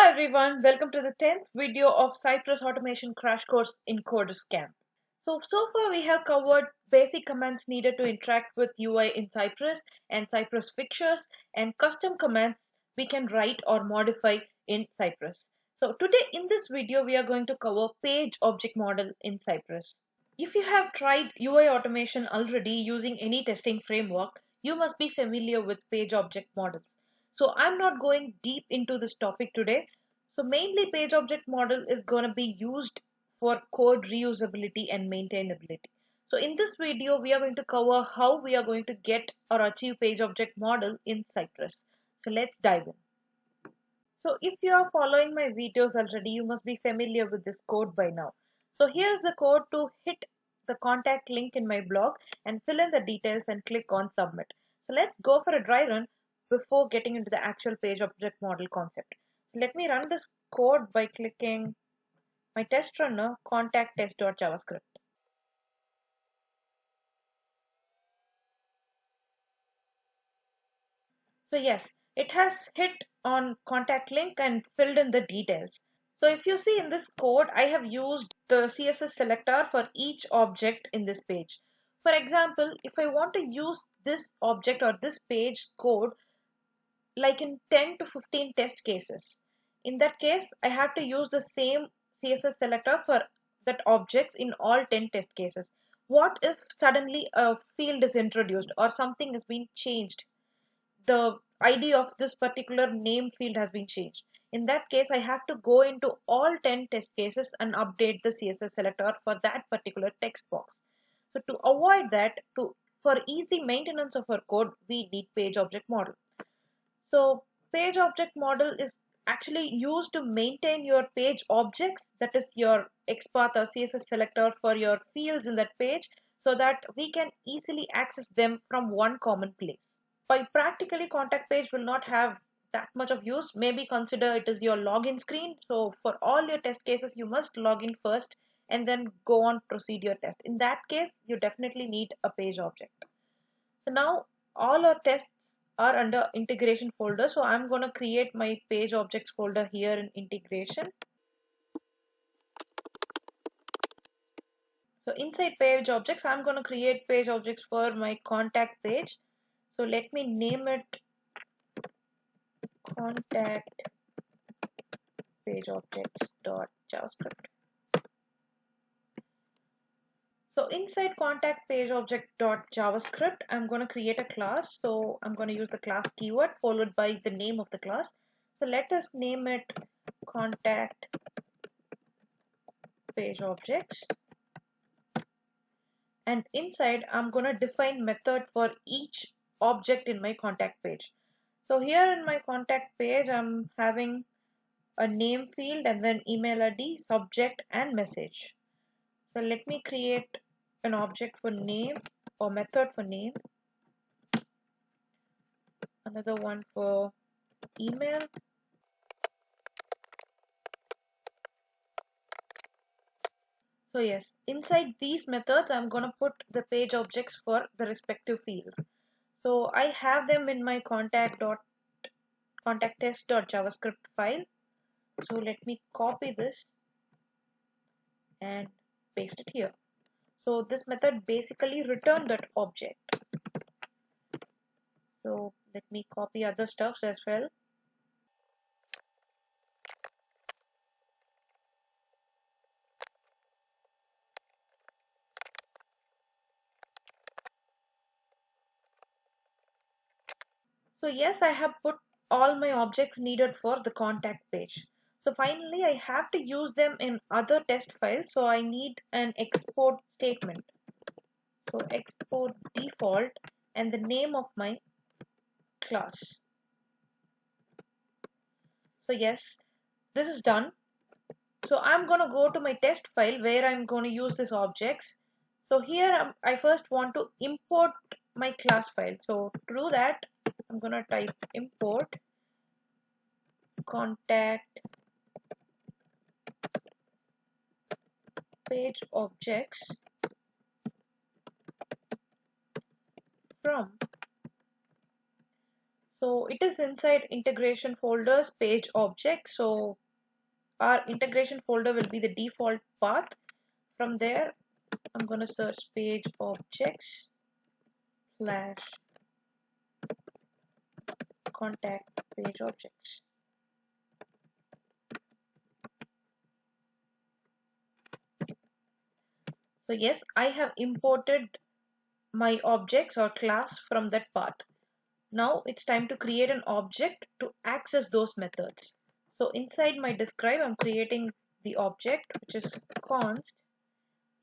everyone, welcome to the 10th video of Cypress Automation Crash Course in CoderScam. So far we have covered basic commands needed to interact with UI in Cypress and Cypress fixtures and custom commands we can write or modify in Cypress. So today in this video we are going to cover page object model in Cypress. If you have tried UI automation already using any testing framework, you must be familiar with page object models. So I'm not going deep into this topic today. So mainly page object model is going to be used for code reusability and maintainability. So in this video, we are going to cover how we are going to get or achieve page object model in Cypress. So let's dive in. So if you are following my videos already, you must be familiar with this code by now. So here's the code to hit the contact link in my blog and fill in the details and click on submit. So let's go for a dry run before getting into the actual page object model concept. So let me run this code by clicking my test runner contact test.javascript. So yes, it has hit on contact link and filled in the details. So if you see in this code, I have used the CSS selector for each object in this page. For example, if I want to use this object or this page code like in 10 to 15 test cases, in that case, I have to use the same CSS selector for that objects in all 10 test cases. What if suddenly a field is introduced or something has been changed? The ID of this particular name field has been changed. In that case, I have to go into all 10 test cases and update the CSS selector for that particular text box. So to avoid that, for easy maintenance of our code, we need page object model. So page object model is actually used to maintain your page objects, that is your XPath or CSS selector for your fields in that page, so that we can easily access them from one common place. By practically contact page will not have that much of use. Maybe consider it is your login screen. So for all your test cases, you must log in first and then go on proceed your test. In that case, you definitely need a page object. So now all our tests are under integration folder. So I'm going to create my page objects folder here in integration. So inside page objects, I'm going to create page objects for my contact page. So let me name it contact page objects dot javascript. So inside contact page object dot javascript, I'm going to create a class. So I'm going to use the class keyword followed by the name of the class. So let us name it contact page objects. And inside, I'm going to define method for each object in my contact page. So here in my contact page, I'm having a name field and then email ID, subject and message. So let me create an object for name or method for name, another one for email, so yes, inside these methods I'm going to put the page objects for the respective fields. So I have them in my contact test.javascript file. So let me copy this and paste it here. So this method basically return that object. So let me copy other stuffs as well. So yes, I have put all my objects needed for the contact page. So finally, I have to use them in other test files. So I need an export statement. So export default and the name of my class. So yes, this is done. So I'm going to go to my test file where I'm going to use these objects. So here I first want to import my class file. So to do that, I'm going to type import contact page objects from So it is inside integration folders page object. So our integration folder will be the default path. From there, I'm going to search page objects slash contact page objects. So yes, I have imported my objects or class from that path. Now it's time to create an object to access those methods. So inside my describe, I'm creating the object which is const.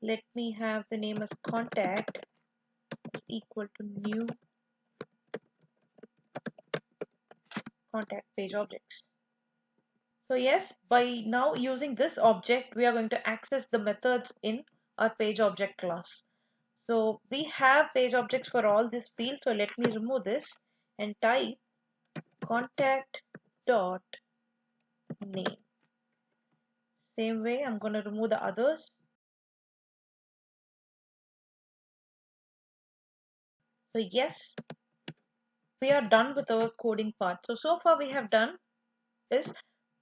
Let me have the name as contact is equal to new contact page objects. So yes, by now using this object, we are going to access the methods in our page object class. So we have page objects for all these fields. So let me remove this and type contact dot name. Same way, I'm going to remove the others. So yes, we are done with our coding part. So far we have done is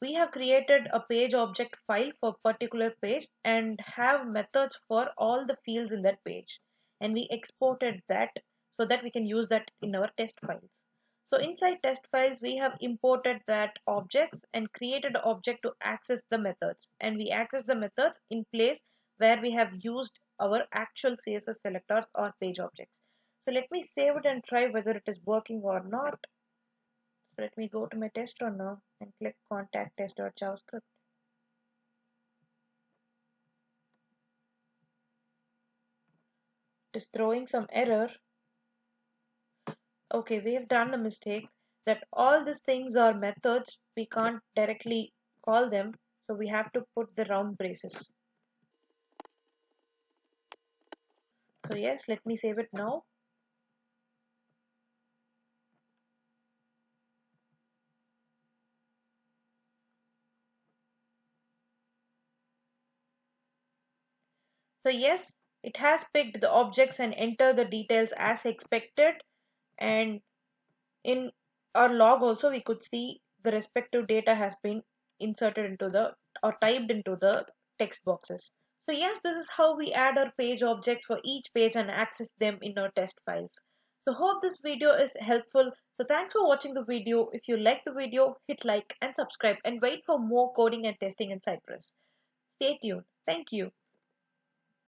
we have created a page object file for particular page and have methods for all the fields in that page, and we exported that so that we can use that in our test files. So inside test files we have imported that objects and created an object to access the methods, and we access the methods in place where we have used our actual CSS selectors or page objects. So let me save it and try whether it is working or not. So let me go to my test run now and click contact test.javascript. It is throwing some error. Okay, we have done a mistake that all these things are methods. We can't directly call them, so we have to put the round braces. So yes, let me save it now. So yes, it has picked the objects and entered the details as expected, and in our log also we could see the respective data has been inserted into the or typed into the text boxes. So yes, this is how we add our page objects for each page and access them in our test files. So hope this video is helpful. So thanks for watching the video. If you like the video, hit like and subscribe and wait for more coding and testing in Cypress. Stay tuned. Thank you.